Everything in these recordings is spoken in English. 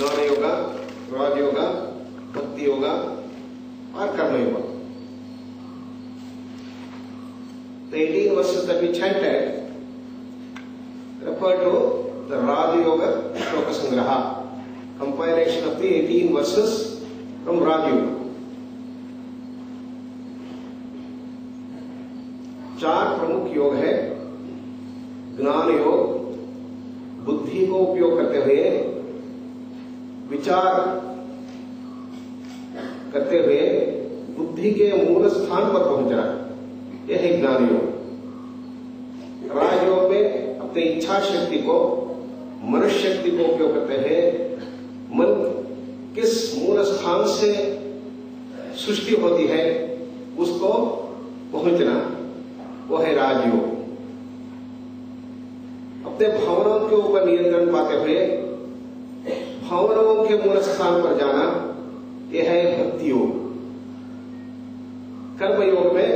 ज्ञान योग, राजयोग, भक्ति योग और कर्म योग. The 18 verses that we chanted refer to the Raja Yoga Shloka Sangraha, compilation of the 18 verses from Raja Yoga. 4 प्रमुख योग है. ज्ञान योग, बुद्धि को उपयोग करते हुए विचार करते हुए बुद्धि के मूल स्थान पर पहुंचना, यह है ज्ञान योग. राजयोग में अपनी इच्छा शक्ति को, मनुष्य शक्ति को उपयोग करते हैं. मन किस मूल स्थान से सृष्टि होती है उसको पहुंचना, वो है राजयोग. अपने भावनाओं के ऊपर नियंत्रण पाते हुए भावनाओं के मूल स्थान पर जाना, यह है भक्ति योग. कर्म योग में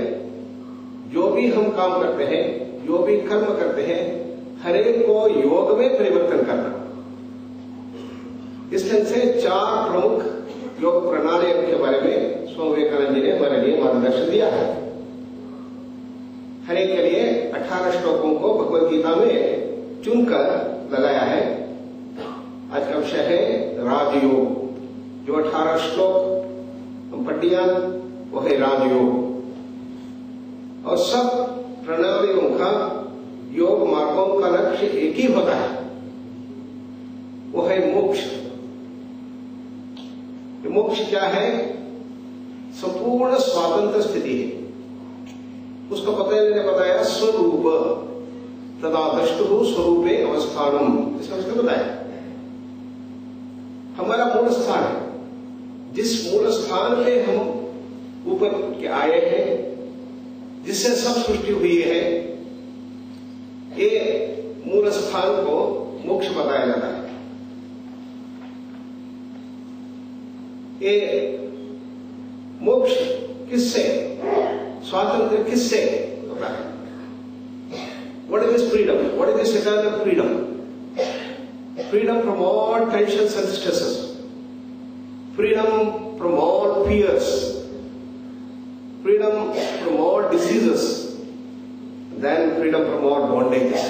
जो भी हम काम करते हैं, जो भी कर्म करते हैं, हर एक को योग में परिवर्तन करना. इस ढंग से 4 प्रमुख योग प्रणालियों के बारे में स्वामी विवेकानंद जी ने हमारे लिए मार्गदर्शन दिया है. हर एक के लिए 18 श्लोकों को भगवद गीता में चुनकर लगाया है. आज का विषय है राजयोग. जो 18 श्लोक हम पढ़ लिया वो है राजयोग. और सब प्रणालियों का, योग मार्गों का लक्ष्य एक ही होता है, वो है मोक्ष. मोक्ष क्या है? संपूर्ण स्वातंत्र स्थिति है. उसको पतंजलि ने बताया स्वरूप तदा द्रष्टुः स्वरूपे अवस्थानम. इसका उसने बताया हमारा मूल स्थान है. जिस मूल स्थान पे हम ऊपर के आए हैं, जिससे सब सृष्टि हुई है, ये मूल स्थान को मोक्ष बताया जाता है. ये मोक्ष किससे, स्वातंत्र किससे होता है? What is this freedom? What is this eternal freedom? Freedom from all tensions and stresses. Freedom from all fears. Freedom from all diseases. Then freedom from all bondages.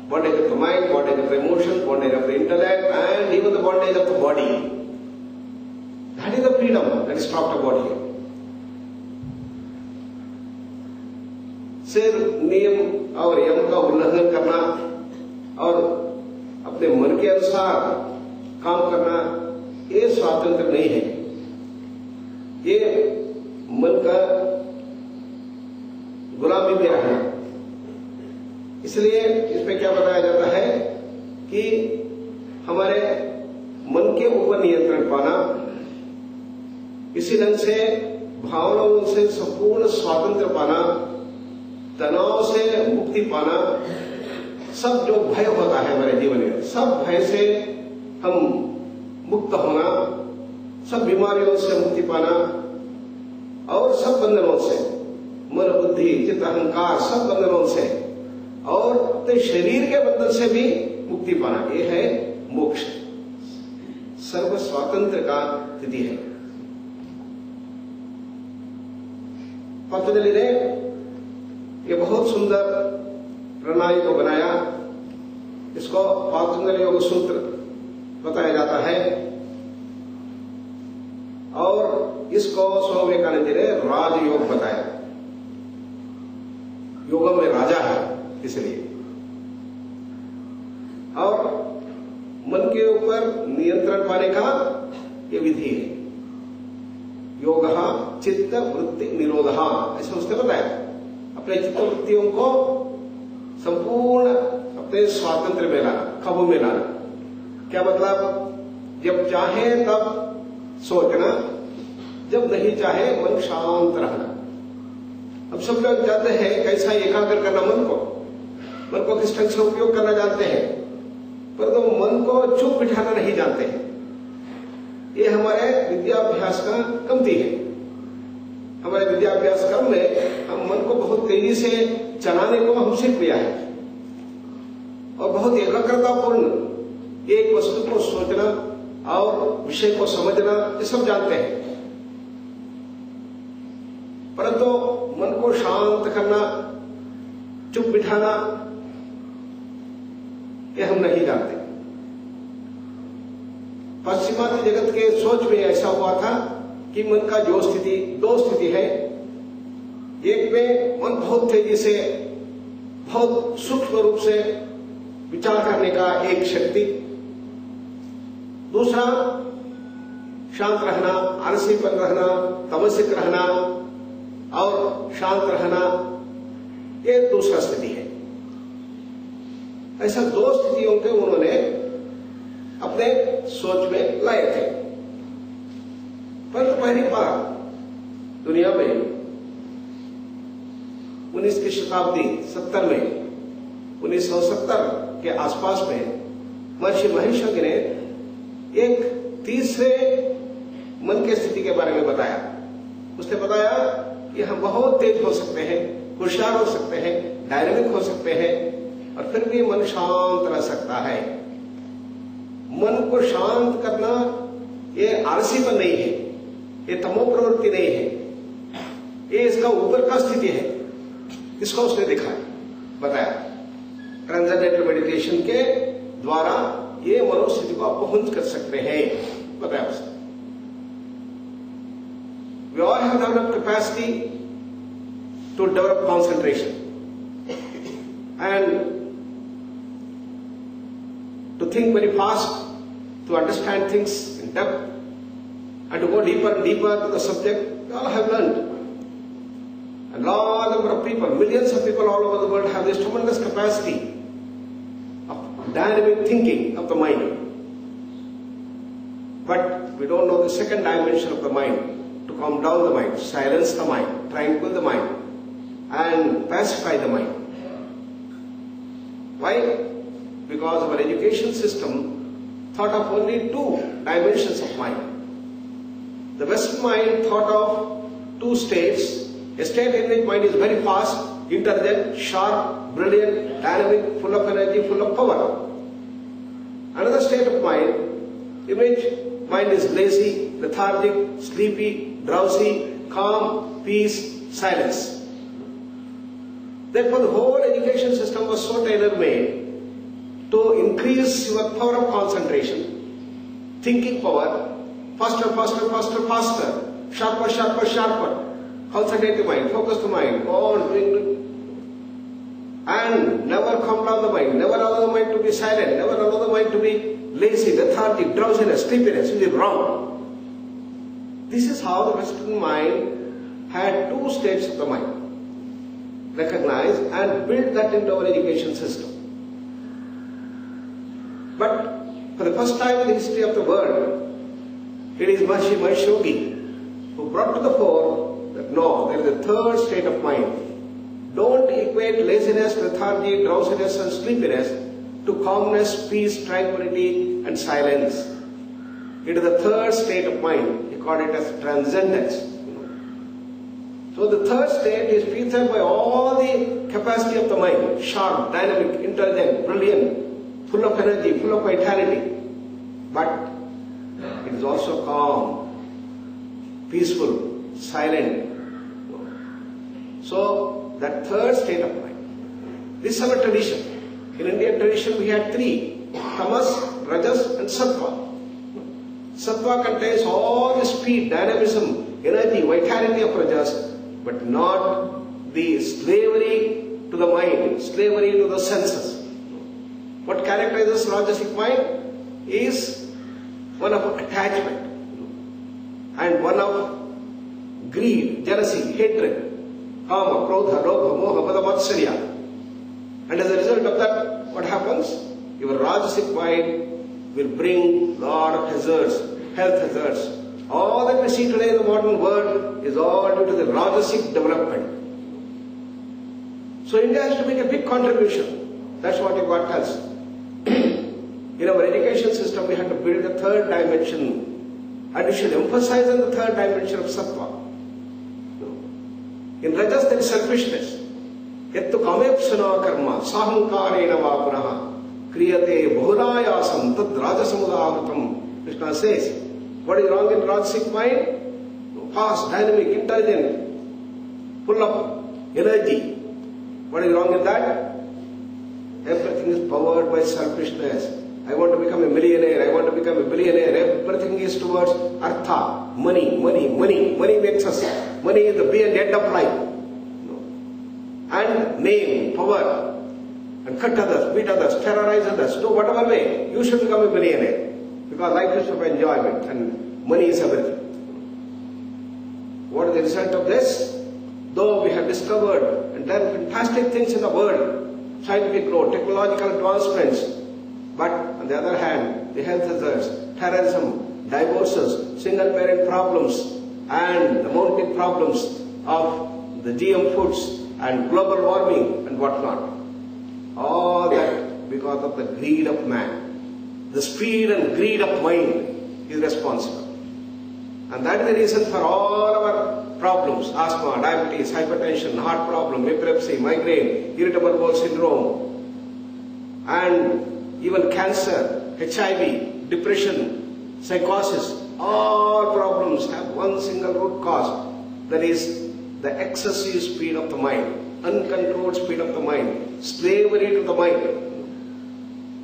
Bondage of the mind, bondage of the emotion, bondage of the intellect, and even the bondage of the body. That is the freedom that is talked about here. सिर्फ नियम और यम का उल्लंघन करना और अपने मन के अनुसार काम करना, ये स्वातंत्र नहीं है. ये मन का गुलामी में रहना. इसलिए इसमें क्या बताया जाता है कि हमारे मन के ऊपर नियंत्रण पाना, इसी ढंग से भावनाओं से संपूर्ण स्वातंत्र पाना, तनाव से मुक्ति पाना, सब जो भय होता है हमारे जीवन में, सब भय से हम मुक्त होना, सब बीमारियों से मुक्ति पाना और सब बंधनों से, मन बुद्धि चित्त अहंकार, सब बंधनों से और अपने शरीर के बंधन से भी मुक्ति पाना, ये है मोक्ष. सर्व स्वातंत्र का स्थिति है. पतंजलि ने ये बहुत सुंदर प्रणाली को बनाया. इसको पातंजलि योग सूत्र बताया जाता है और इसको स्वामी विवेकानंद जी ने राजयोग बताया. योग में राजा है इसलिए. और मन के ऊपर नियंत्रण पाने का ये विधि है. योग चित्त वृत्ति निरोध, ऐसा उसने बताया. अपने चित्त वृत्तियों को संपूर्ण अपने स्वातंत्र में लाना, काबू में लाना. क्या मतलब? जब चाहे तब सोचना, जब नहीं चाहे मन शांत रहना. अब सब लोग जानते हैं कैसा एकाग्र करना मन को किस ढंग से उपयोग करना जानते हैं, पर तो मन को चुप बिठाना नहीं जानते हैं. ये हमारे विद्याभ्यास का कमती है. हमारे विद्याभ्यास क्रम में हम मन को बहुत तेजी से चलाने को हम सीख लिया है और बहुत एकाग्रतापूर्ण एक वस्तु को सोचना, विषय को समझना, ये सब जानते हैं, परंतु मन को शांत करना, चुप बिठाना, ये हम नहीं जानते। पश्चिमात्य जगत के सोच में ऐसा हुआ था कि मन का जो स्थिति, दो स्थिति है। एक में मन बहुत तेजी से, बहुत सूक्ष्म रूप से विचार करने का एक शक्ति, दूसरा शांत रहना, आलसीपन रहना, तमसिक रहना और शांत रहना, ये दूसरा स्थिति है। ऐसा दो स्थितियों के उन्होंने अपने सोच में लाए थे। परंतु पहली बार दुनिया में 19वीं शताब्दी 70 में 1970 के आसपास में महर्षि महेश योगी ने एक तीसरे मन की स्थिति के बारे में बताया। उसने बताया कि हम बहुत तेज हो सकते हैं, होशियार हो सकते हैं, डायनामिक हो सकते हैं, और फिर भी मन शांत रह सकता है। मन को शांत करना ये आलसीपन नहीं है, ये तमो प्रवृत्ति नहीं है, ये इसका ऊपर का स्थिति है। इसको उसने दिखाया, बताया। ट्रांसेंडेंटल मेडिटेशन के द्वारा ये मनोस्थिति को आप पहुंच कर सकते हैं, बताया उसने। We all have developed capacity to develop concentration and to think very fast, to understand things in depth, and to go deeper and deeper to the subject. We all have learned. A large number of people, millions of people all over the world have this tremendous capacity of dynamic thinking of the mind. But we don't know the second dimension of the mind, to calm down the mind, silence the mind, tranquil the mind, and pacify the mind. Why? Because our education system thought of only two dimensions of mind. The Western mind thought of two states. A state in which mind is very fast, intelligent, sharp, brilliant, dynamic, full of energy, full of power. Another state of mind in which mind is lazy, lethargic, sleepy, drowsy, calm, peace, silence. Therefore, the whole education system was so tailor-made to increase your power of concentration, thinking power, faster, faster, faster, faster, sharper, sharper, sharper. Concentrate the mind, focus the mind, on doing, and never calm down the mind, never allow the mind to be silent, never allow the mind to be lazy, lethargic, drowsiness, sleepiness, which is wrong. This is how the Western mind had two states of the mind, recognized and built that into our education system. But for the first time in the history of the world, it is Maharishi Mahesh Yogi who brought to the fore that no, there is a third state of mind. Don't equate laziness, lethargy, drowsiness and sleepiness to calmness, peace, tranquility and silence. It is the third state of mind. He called it as transcendence. So the third state is featured by all the capacity of the mind, sharp, dynamic, intelligent, brilliant, full of energy, full of vitality. But it is also calm, peaceful, silent. So that third state of mind. This is our tradition. In Indian tradition we had three: tamas, rajas and sattva. Sattva contains all the speed, dynamism, energy, vitality of rajas, but not the slavery to the mind, slavery to the senses. What characterizes rajasic mind is one of attachment and one of greed, jealousy, hatred, kama, krodha, lobha, moha, mada, matsarya. And as a result of that, what happens? Your rajasic mind will bring lot of hazards, health hazards. All that we see today in the modern world is all due to the rajasic development. So India has to make a big contribution. That's what God tells. In our education system, we have to build the third dimension, and we should emphasize on the third dimension of sattva. In rajas, there is selfishness. Yattu kamepsana karma sahankarena vapuraha kriyate bahurayasam tad rajasamudahritam. Krishna says, What is wrong in Rajasic mind? Fast, dynamic, intelligent, full of energy. What is wrong in that? Everything is powered by selfishness. I want to become a millionaire, I want to become a billionaire. Everything is towards artha, money, money, money. Money makes us. Money is the be and end of life. And name, power, and cut others, beat others, terrorize others. Do whatever way, you should become a millionaire. Because life is of enjoyment and money is everything. What is the result of this? Though we have discovered and done fantastic things in the world, scientific growth, technological advancements, but on the other hand, the health hazards, terrorism, divorces, single parent problems, and the mounting problems of the GM foods and global warming and whatnot. All that because of the greed of man. The speed and greed of mind is responsible. And that is the reason for all our problems: asthma, diabetes, hypertension, heart problem, epilepsy, migraine, irritable bowel syndrome, and even cancer, HIV, depression, psychosis. All problems have one single root cause, that is the excessive speed of the mind, uncontrolled speed of the mind, slavery to the mind.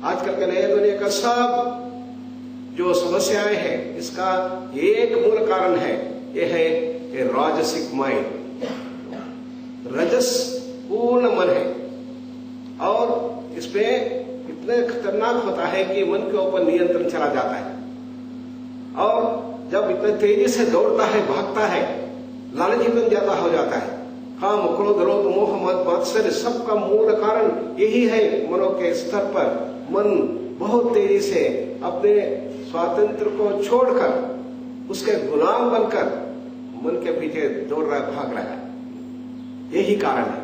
आजकल के नए दुनिया का सब जो समस्याएं हैं, इसका एक मूल कारण है, यह है राजसिक माइंड। रजस पूर्ण मन है और इसमें इतने खतरनाक होता है कि मन के ऊपर नियंत्रण चला जाता है और जब इतने तेजी से दौड़ता है, भागता है, लालची बन जाता हो जाता है। काम, क्रोध, रोग, मोह, मद, मात्सर्य सबका मूल कारण यही है। मनों के स्तर पर मन बहुत तेजी से अपने स्वातंत्र को छोड़कर उसके गुलाम बनकर मन के पीछे दौड़ रहा है, भाग रहा है। यही कारण है।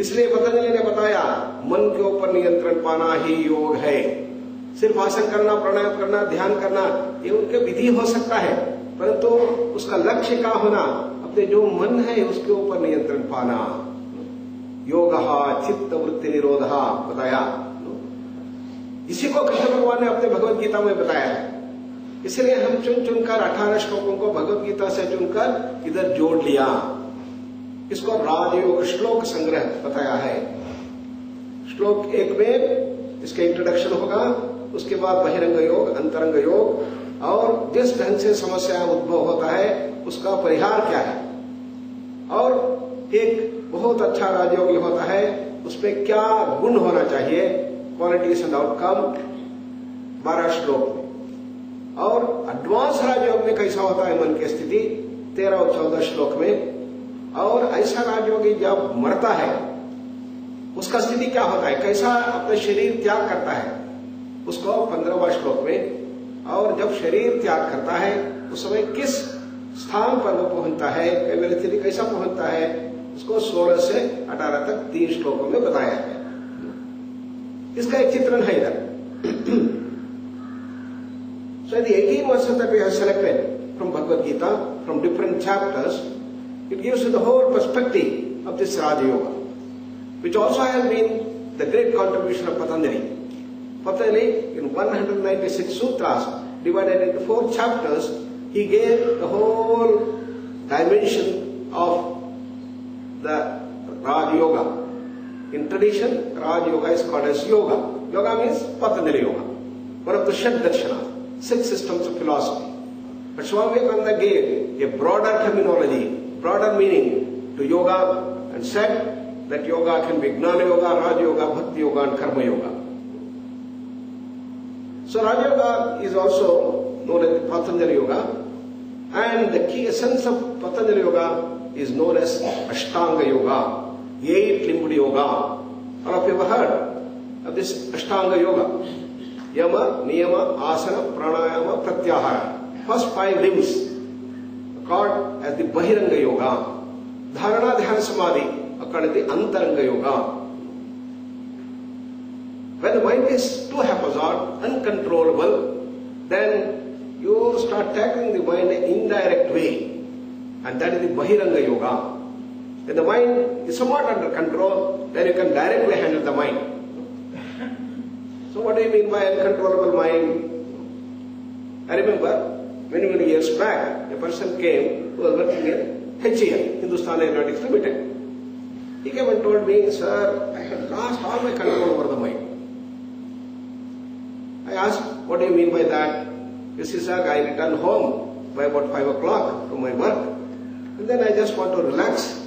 इसलिए पतंजलि ने बताया मन के ऊपर नियंत्रण पाना ही योग है। सिर्फ आसन करना, प्राणायाम करना, ध्यान करना, ये उनके विधि हो सकता है, परंतु उसका लक्ष्य क्या होना, अपने जो मन है उसके ऊपर नियंत्रण पाना। योगः चित्त वृत्ति निरोधः बताया। इसी को कृष्ण भगवान ने अपने भगवत गीता में बताया है। इसलिए हम चुन चुनकर 18 श्लोकों को भगवत गीता से चुनकर इधर जोड़ लिया। इसको राजयोग श्लोक संग्रह बताया है। श्लोक 1 में इसका इंट्रोडक्शन होगा, उसके बाद बहिरंग योग, अंतरंग योग और जिस ढंग से समस्या उद्भव होता है उसका परिहार क्या है, और एक बहुत अच्छा राजयोग होता है, उसमें क्या गुण होना चाहिए, क्वालिटीज एंड आउटकम 12 श्लोक में। और एडवांस राजयोग में कैसा होता है मन की स्थिति 13 और 14 श्लोक में। और ऐसा राजयोगी जब मरता है उसका स्थिति क्या होता है, कैसा अपने शरीर त्याग करता है, उसको 15वां श्लोक में। और जब शरीर त्याग करता है उस समय किस स्थान पर वो पहुंचता है, कैवल्य स्थिति कैसा पहुंचता है, उसको 16 से 18 तक 3 श्लोकों में बताया है। इसका एक चित्रण है इधर। So the 18 verses that we have selected from Bhagavad Gita, from different chapters, it gives you the whole perspective of this Raja Yoga, which also has been the great contribution of Patanjali. Patanjali, in 196 sutras, divided into 4 chapters, he gave the whole dimension of the Raja Yoga. In tradition, Raja Yoga is called as yoga. Yoga means Patanjali Yoga, one of the Shat Darshanas, 6 systems of philosophy. But Swami Vivekananda gave a broader terminology, broader meaning to yoga, and said that yoga can be Gnana Yoga, Raja Yoga, Bhakti Yoga and Karma Yoga. So Raja Yoga is also known as Patanjali Yoga, and the key essence of Patanjali Yoga is known as Ashtanga Yoga, 8-limbed yoga. All of you have heard of this Ashtanga Yoga. Yama, Niyama, Asana, Pranayama, Pratyahara. First 5 limbs called as the Bahiranga Yoga. Dharana, Dhyana, Samadhi are called the Antaranga Yoga. When the mind is too haphazard, uncontrollable, then you start tackling the mind in an indirect way, and that is the Bahiranga Yoga. When the mind is somewhat under control, then you can directly handle the mind. So what do you mean by uncontrollable mind? I remember many, many years back, a person came who was working in HCL, Hindustan Aeronautics Limited. He came and told me, sir, I had lost all my control over the mind. I asked, what do you mean by that? You see, sir, I return home by about 5 o'clock from my work. And then I just want to relax.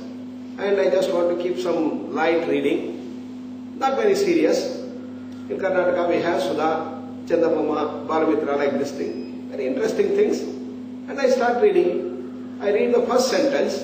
And I just want to keep some light reading. Not very serious. In Karnataka we have Sudha, Chandamama, Balamitra, like this thing. Very interesting things. And I start reading. I read the first sentence.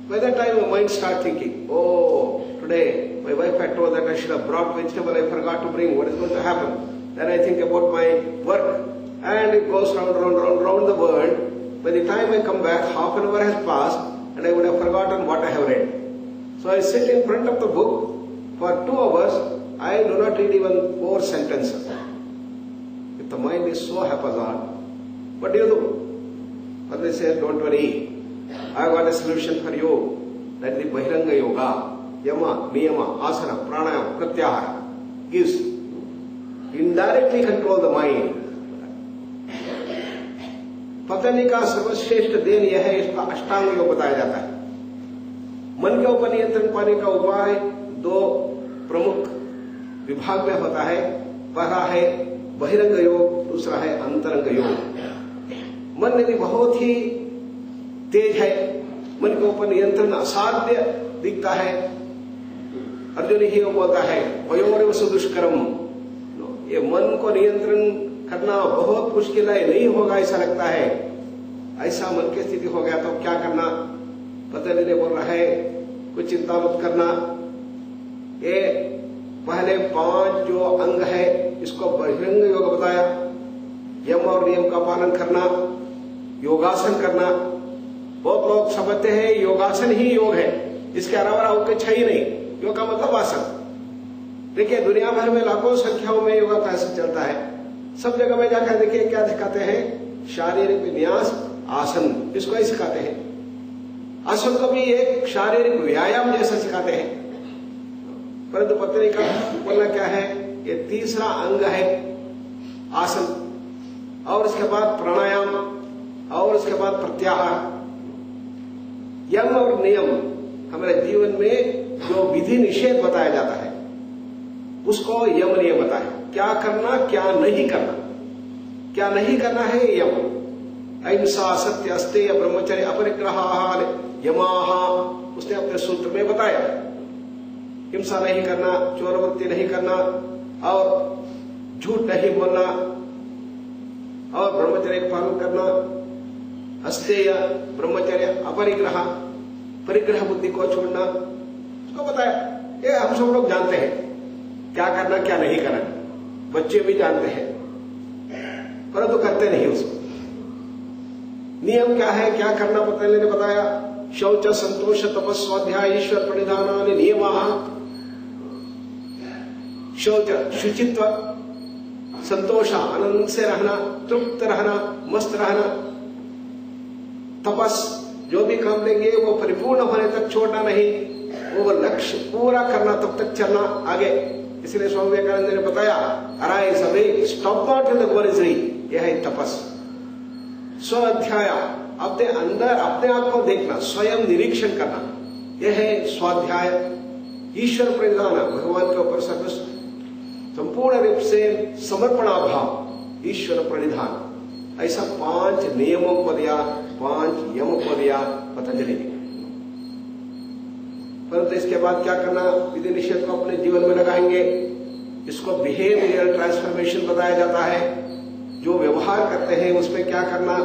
By that time my mind starts thinking, oh, today my wife had told that I should have brought vegetable, I forgot to bring, what is going to happen? Then I think about my work, and it goes round the world. By the time I come back, half an hour has passed, and I would have forgotten what I have read. So I sit in front of the book for 2 hours, I do not read even 4 sentences. If the mind is so haphazard, what do you do? But they say, don't worry, I got a solution for you. That is the Bahiranga Yoga, Yama, Niyama, Asana, Pranayama, Pratyahara gives. Indirectly control the mind. Patanjali का सर्वश्रेष्ठ then यह है, इसका अष्टांग योग बताया जाता है। मन के ऊपर नियंत्रण पाने का उपाय 2 प्रमुख विभाग में होता है। पहला है बहिरंग योग, दूसरा है अंतरंग योग। मन यदि बहुत ही तेज है, मन के ऊपर नियंत्रण असाध्य दिखता है, अर्जुन ही बोलता है वयोरेव सुदुष्करम, ये मन को नियंत्रण करना बहुत मुश्किल है, नहीं होगा ऐसा लगता है। ऐसा मन की स्थिति हो गया तो क्या करना? पतंजलि ने बोल रहा है कुछ चिंता मत करना, ये पहले 5 जो अंग है इसको बहिरंग योग बताया। यम और नियम का पालन करना, योगासन करना। बहुत लोग समझते हैं योगासन ही योग है, इसके अलावा और कुछ है ही नहीं। योग का मतलब आसन। देखिए दुनिया भर में लाखों संख्याओं में योगा कैसे चलता है, सब जगह में जाकर देखिए क्या दिखाते हैं, शारीरिक विन्यास आसन, इसको ही सिखाते हैं। आसन को भी एक शारीरिक व्यायाम जैसा सिखाते हैं। परंतु पतंजलि का बोलना क्या है, ये तीसरा अंग है आसन, और उसके बाद प्राणायाम, और उसके बाद प्रत्याहार। यम और नियम हमारे जीवन में जो विधि निषेध बताया जाता है उसको यम नियम बताया। क्या करना क्या नहीं करना, क्या नहीं करना है यम। अहिंसा, सत्य, अस्तेय, ब्रह्मचर्य, अपरिग्रह, यमाहा, उसने अपने सूत्र में बताया। हिंसा नहीं करना, चोरवृत्ति नहीं करना, और झूठ नहीं बोलना, और ब्रह्मचर्य का पालन करना, अस्तेय ब्रह्मचर्य, अपरिग्रह परिग्रह बुद्धि को छोड़ना, उसको बताया। ये हम सब लोग जानते हैं क्या करना क्या नहीं करना, बच्चे भी जानते हैं परंतु करते नहीं उसको। नियम क्या है, क्या करना पतंजलि ने बताया। शौच, संतोष, तपस्, स्वाध्याय, ईश्वर प्रणिधानानि नियमाः। शौच शुचित्व, संतोष आनंद से रहना, तृप्त रहना, मस्त रहना। तपस, जो भी काम लेंगे वो परिपूर्ण होने तक छोड़ना नहीं, वो लक्ष्य पूरा करना, तब तक चलना आगे। इसलिए स्वामी विवेकानंद ने बताया, arise awake, stop not in the goal is reached, यह है तपस। स्वाध्याय, अपने अंदर अपने आप को देखना, स्वयं निरीक्षण करना, यह है स्वाध्याय। ईश्वर प्रणिधान, भगवान के ऊपर सर्वस्व संपूर्ण रूप से समर्पणाभाव, ईश्वर प्रणिधान। ऐसा 5 नियमों को दिया, 5 यम को दिया पतंजलि ने। परंतु इसके बाद क्या करना, विधि निषेध को अपने जीवन में लगाएंगे। इसको बिहेवियरल ट्रांसफॉर्मेशन बताया जाता है। जो व्यवहार करते हैं उसमें क्या करना,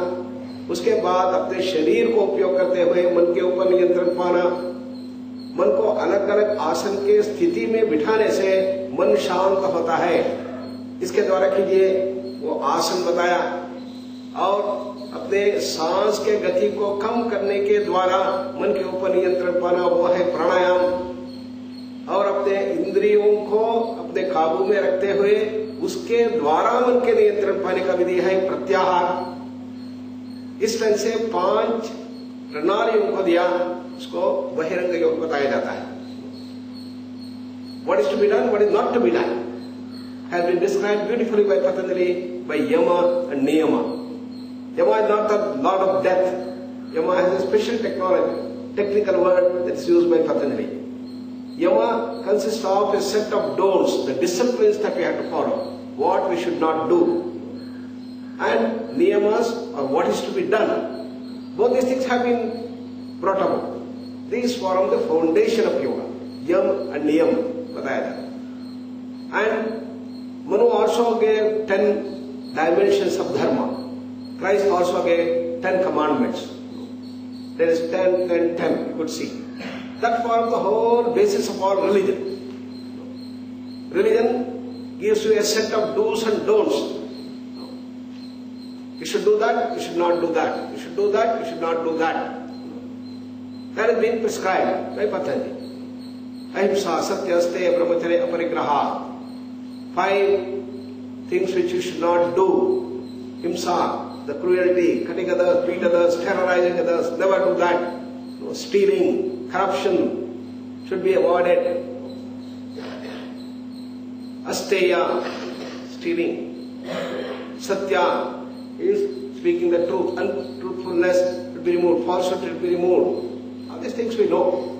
उसके बाद अपने शरीर को उपयोग करते हुए मन के ऊपर नियंत्रण पाना। मन को अलग अलग आसन के स्थिति में बिठाने से मन शांत होता है। इसके द्वारा कीजिए, वो आसन बताया। और अपने सांस के गति को कम करने के द्वारा मन के ऊपर नियंत्रण पाना, वो है प्राणायाम। और अपने इंद्रियों को अपने काबू में रखते हुए उसके द्वारा मन के नियंत्रण पाने का विधि है प्रत्याहार। इस तरह से 5 प्रणालियों को दिया, उसको बहिरंग योग बताया जाता है। What is to be done, what is not to be done has been described beautifully by Patanjali, by Yama and Niyama. Yama is not the lord of death. Yama has a special technical word that's used by Patanjali. Yama consists of a set of don'ts, the disciplines that we have to follow, what we should not do, and niyamas, or what is to be done. Both these things have been brought about. These form the foundation of yoga. Yam and niyam, bataya. And Manu also gave 10 dimensions of dharma. Christ also gave 10 commandments. There is 10, 10, 10, you could see. That forms the whole basis of all religion. Religion gives you a set of do's and don'ts. You should do that, you should not do that. You should do that, you should not do that. That has been prescribed by Patanjali. Ahimsa, Satya, Steya, Brahmacharya, Aparigraha. 5 things which you should not do. Himsa, the cruelty, cutting others, beat others, terrorizing others, never do that. Stealing, corruption should be avoided. Asteya, stealing. Satya is speaking the truth. Untruthfulness should be removed. Falsehood should be removed. All these things we know.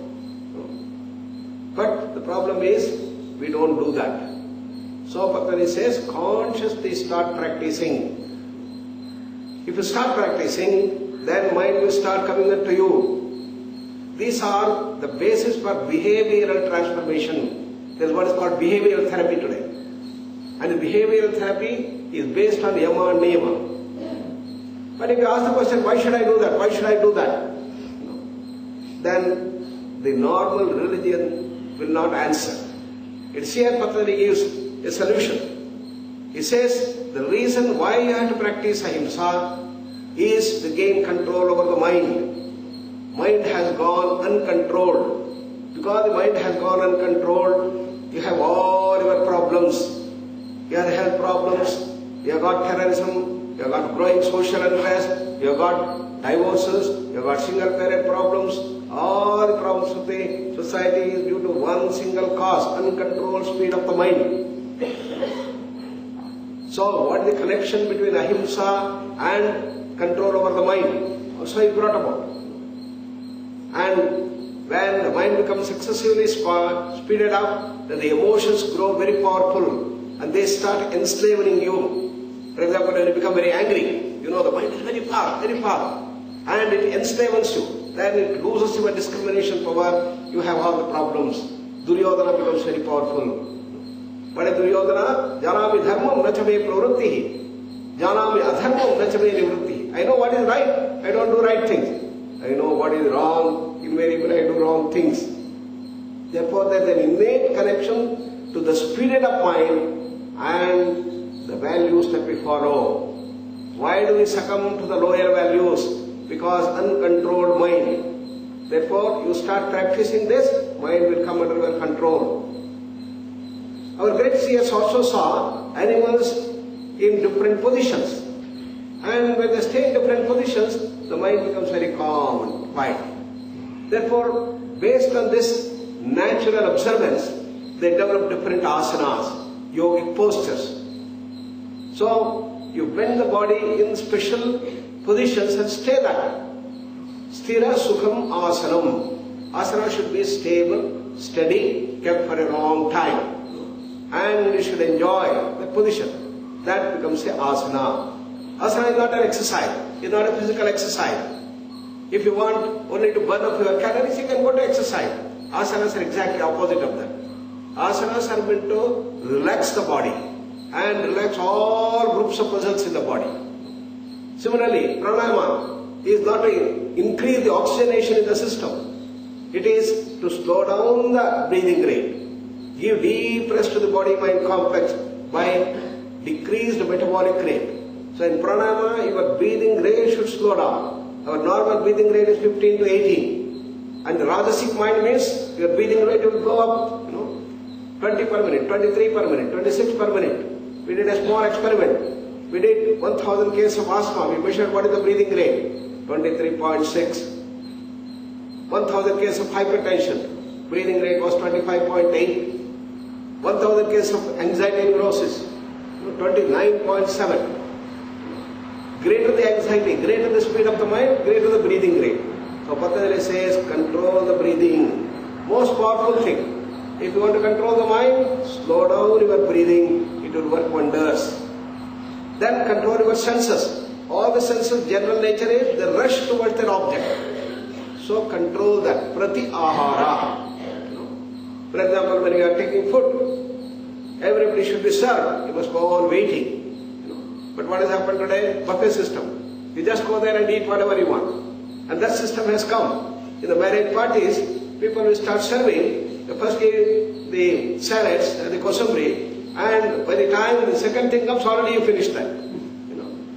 But the problem is, we don't do that. So Patanjali says, consciously start practicing. If you start practicing, then mind will start coming up to you. These are the basis for behavioral transformation. There is what is called behavioral therapy today. And the behavioral therapy is based on yama and niyama. But if you ask the question, why should I do that? Why should I do that? Then the normal religion will not answer. It's here Patanjali gives a solution. He says the reason why you have to practice ahimsa is to gain control over the mind. Mind has gone uncontrolled. Because the mind has gone uncontrolled, you have all your problems. You have health problems, you have got terrorism, you have got growing social unrest, you have got divorces, you have got single parent problems. All the problems of the society is due to one single cause, uncontrolled speed of the mind. So what is the connection between ahimsa and control over the mind? Also he brought about. And when the mind becomes excessively speeded up, then the emotions grow very powerful and they start enslaving you. For example, when you become very angry, you know the mind is very fast, and it enslaves you. Then it loses your discrimination power, you have all the problems. Duryodhana becomes very powerful. But Duryodhana, janami dharmam nachame pravrittihi, janami adharmam nachame nivrittihi. I know what is right, I don't do right things. I know what is wrong, invariably I do wrong things. Therefore there is an innate connection to the speeded up mind and the values that we follow. Why do we succumb to the lower values? Because uncontrolled mind. Therefore, you start practicing this, mind will come under your control. Our great seers also saw animals in different positions. And when they stay in different positions, the mind becomes very calm and quiet. Therefore, based on this natural observance, they develop different asanas, yogic postures. So, you bend the body in special positions and stay there. Sthira Sukham Asanam. Asana should be stable, steady, kept for a long time. And you should enjoy the position. That becomes a asana. Asana is not an exercise. It's not a physical exercise. If you want only to burn up your calories, you can go to exercise. Asanas are exactly opposite of that. Asanas are meant to relax the body and relax all groups of muscles in the body. Similarly, pranayama is not to increase the oxygenation in the system. It is to slow down the breathing rate. Give deep rest to the body-mind complex by decreased metabolic rate. So in pranayama, your breathing rate should slow down. Our normal breathing rate is 15 to 18. And the Rajasic mind means your breathing rate will go up, 20 per minute, 23 per minute, 26 per minute. We did a small experiment. We did 1000 cases of asthma. We measured what is the breathing rate, 23.6. 1000 cases of hypertension. Breathing rate was 25.8. 1000 cases of anxiety neurosis, 29.7. greater the anxiety, greater the speed of the mind, greater the breathing rate. So Patanjali says, control the breathing. Most powerful thing. If you want to control the mind, slow down your breathing, it will work wonders. Then control your senses. All the senses, general nature is the rush towards an object. So control that. Prati ahara. For example, when you are taking food, everybody should be served. You must go on waiting. But what has happened today? Buffet system. You just go there and eat whatever you want. And that system has come. In the marriage parties, people will start serving. The first give the salads and the kosamri, and by the time the second thing comes, already you finish that.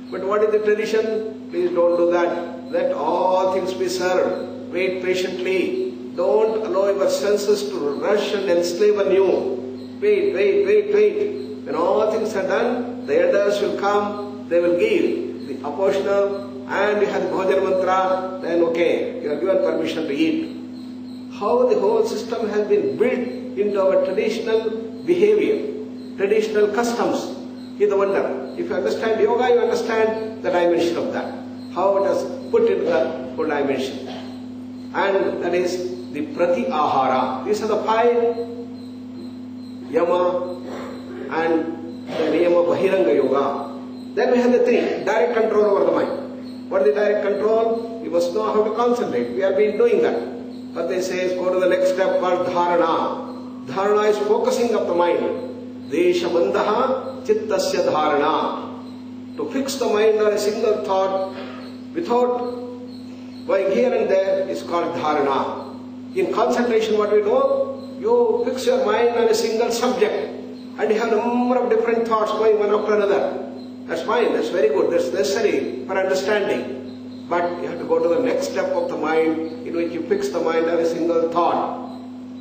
But what is the tradition? Please don't do that. Let all things be served. Wait patiently. Don't allow your senses to rush and enslave on you. Wait. When all things are done, the elders will come, they will give the apportional, and you have the bhojan mantra, then okay, you are given permission to eat. How the whole system has been built into our traditional behavior, traditional customs is the wonder. If you understand yoga, you understand the dimension of that. How it has put into the whole dimension. And that is the prati ahara. These are the 5 yama and the niyama bahiranga yoga. Then we have the 3, direct control over the mind. What is the direct control? You must know how to concentrate. We have been doing that. But they say, go to the next step called dharana. Dharana is focusing of the mind. Deshamandaha chittasya dharana. To fix the mind on a single thought without going here and there is called dharana. In concentration, what we do, you fix your mind on a single subject and you have a number of different thoughts going one after another. That's fine, that's very good, that's necessary for understanding. But you have to go to the next step of the mind in which you fix the mind on a single thought.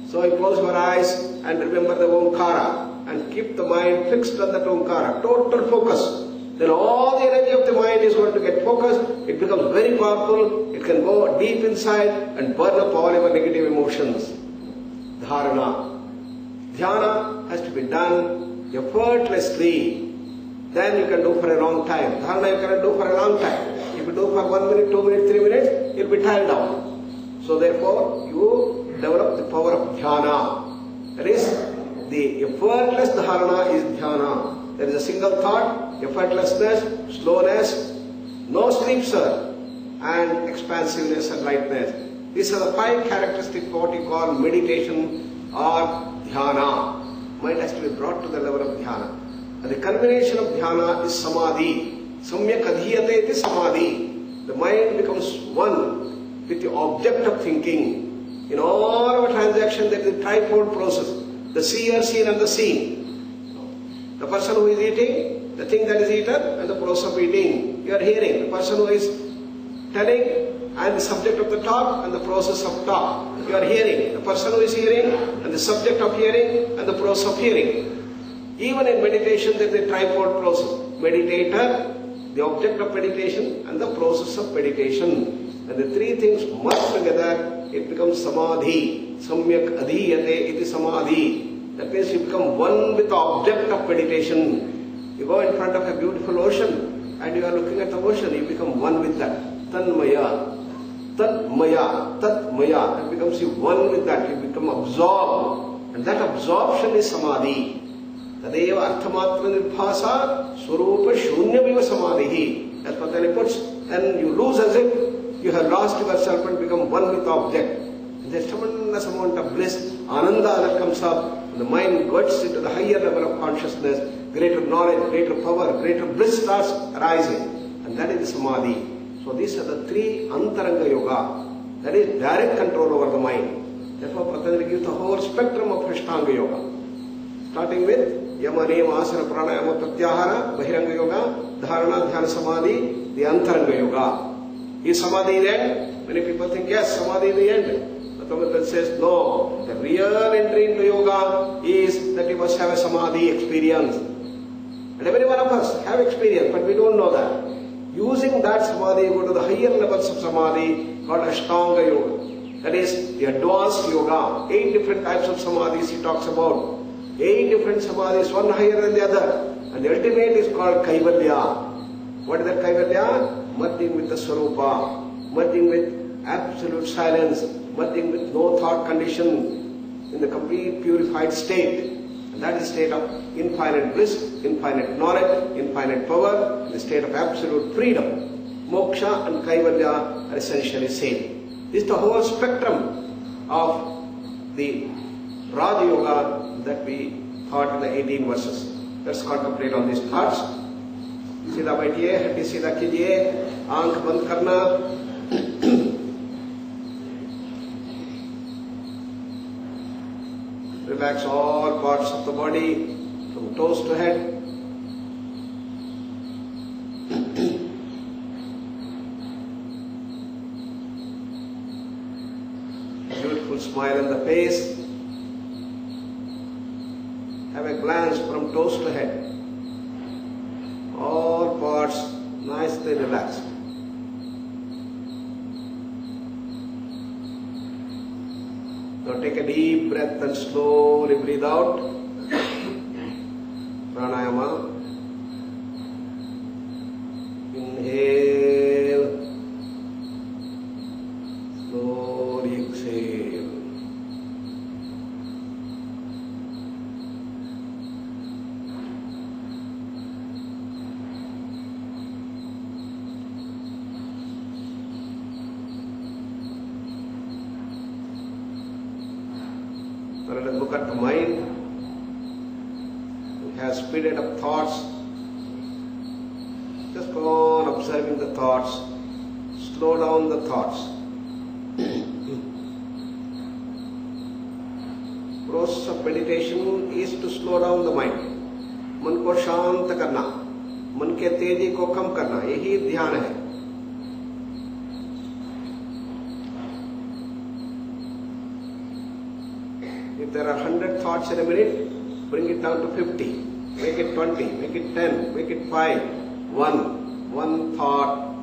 So you close your eyes and remember the Omkara and keep the mind fixed on that Omkara, total focus. Then all the energy of the mind is going to get focused, it becomes very powerful, it can go deep inside and burn up all your negative emotions. Dharana. Dhyana has to be done effortlessly. Then you can do for a long time. Dharana you cannot do for a long time. If you do for 1 minute, 2 minutes, 3 minutes, you'll be tired out. So therefore, you develop the power of dhyana. That is, the effortless dharana is dhyana. There is a single thought, effortlessness, slowness, no sleep, sir, and expansiveness and lightness. These are the 5 characteristics of what you call meditation or dhyana. Mind has to be brought to the level of dhyana. And the culmination of dhyana is samadhi. Samyak adhiyate iti samadhi. The mind becomes one with the object of thinking. In all our transactions, there is a trifold process. The seer, seen and the seen. The person who is eating, the thing that is eaten, and the process of eating. You are hearing. The person who is telling, and the subject of the talk, and the process of talk. You are hearing. The person who is hearing, and the subject of hearing, and the process of hearing. Even in meditation, there is a trifold process. Meditator, the object of meditation, and the process of meditation. And the 3 things merged together, it becomes samadhi. Samyak adhiyate iti samadhi. That means you become one with the object of meditation. You go in front of a beautiful ocean, and you are looking at the ocean, you become one with that. Tanmaya. Tatmaya. Tatmaya. It becomes you one with that. You become absorbed. And that absorption is samadhi. Tadeva arthamatra nirphasa swarupa shunyamiva samadhihi. As Patanjali puts, then you lose as if you have lost yourself and become one with the object. And there's tremendous amount of bliss, ananda that comes up, and the mind gets into the higher level of consciousness, greater knowledge, greater power, greater bliss starts arising. And that is the samadhi. So these are the 3 antaranga yoga. That is direct control over the mind. Therefore Patanjali gives the whole spectrum of Ashtanga yoga. Starting with Yama, Niyama, Asana, Pranayama, Pratyahara, Bahiranga Yoga, Dharana, Dhyana, Samadhi, the Antaranga Yoga. Is Samadhi the end? Many people think, yes, Samadhi is the end. But Patanjali says, no. The real entry into Yoga is that you must have a Samadhi experience. And every one of us have experience, but we don't know that. Using that Samadhi, you go to the higher levels of Samadhi called Ashtanga Yoga. That is the advanced Yoga. 8 different types of Samadhis he talks about. 8 different samadhis, one higher than the other. And the ultimate is called Kaivalya. What is that Kaivalya? Merging with the Swarupa, merging with absolute silence, merging with no thought condition in the complete purified state. And that is the state of infinite bliss, infinite knowledge, infinite power, the state of absolute freedom. Moksha and Kaivalya are essentially same. This is the whole spectrum of the Raja Yoga that we taught in the 18 verses. Let's contemplate on these thoughts. सीधा बैठिए, हड्डी सीधा कीजिए, आंख बंद करना. Relax all parts of the body from toes to head. Beautiful smile on the face. Have a glance from toes to head. All parts nicely relaxed. Now take a deep breath and slowly breathe out. Pranayama. Inhale. Slowly exhale. Let us look at the mind. It has speeded up thoughts. Just go on observing the thoughts. Slow down the thoughts. Process of meditation is to slow down the mind. मन को शांत करना, मन के तेजी को कम करना, यही ध्यान है. If there are 100 thoughts in a minute, bring it down to 50, make it 20, make it 10, make it 5, 1 thought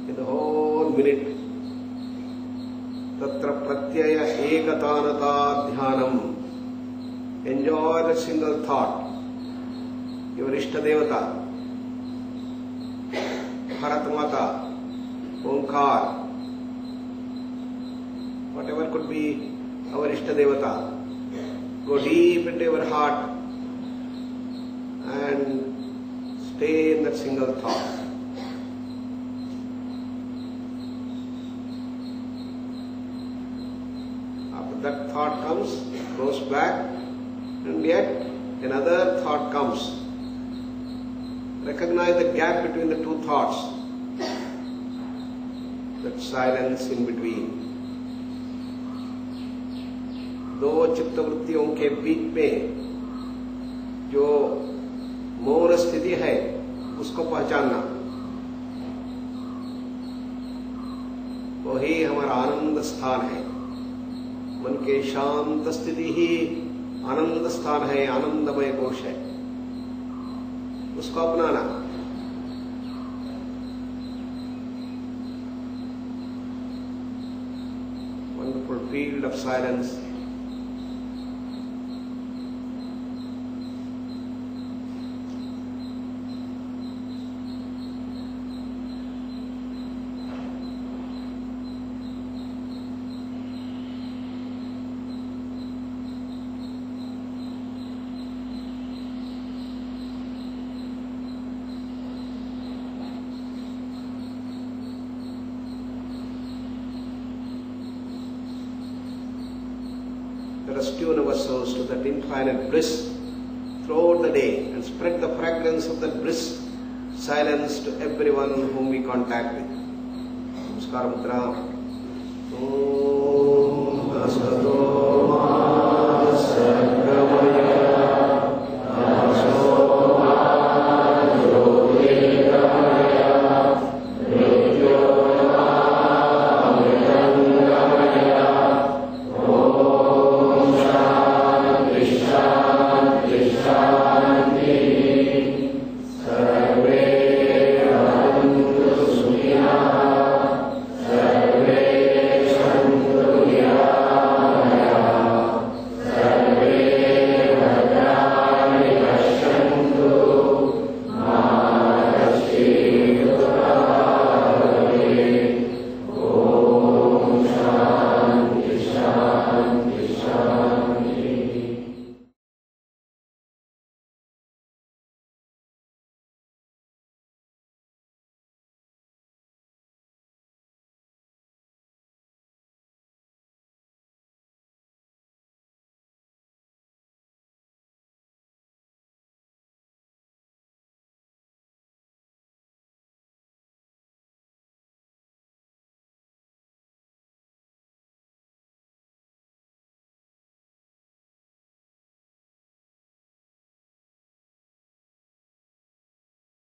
in the whole minute. Tatra pratyaya ekatanata dhyanam. Enjoy the single thought. Your Ishta Devata, Bharat Mata, Omkar, whatever could be our Ishta Devata. Go deep into your heart and stay in that single thought. After that thought comes, goes back, and yet another thought comes. Recognize the gap between the two thoughts, that silence in between. दो चित्तवृत्तियों के बीच में जो मौन स्थिति है उसको पहचानना, वही हमारा आनंद स्थान है. मन के शांत स्थिति ही आनंद स्थान है, आनंदमय कोश है. उसको अपनाना. Wonderful field of silence. Let us tune ourselves to that infinite bliss throughout the day and spread the fragrance of that bliss, silence to everyone whom we contact with. Namaskar Mudra. Om Asato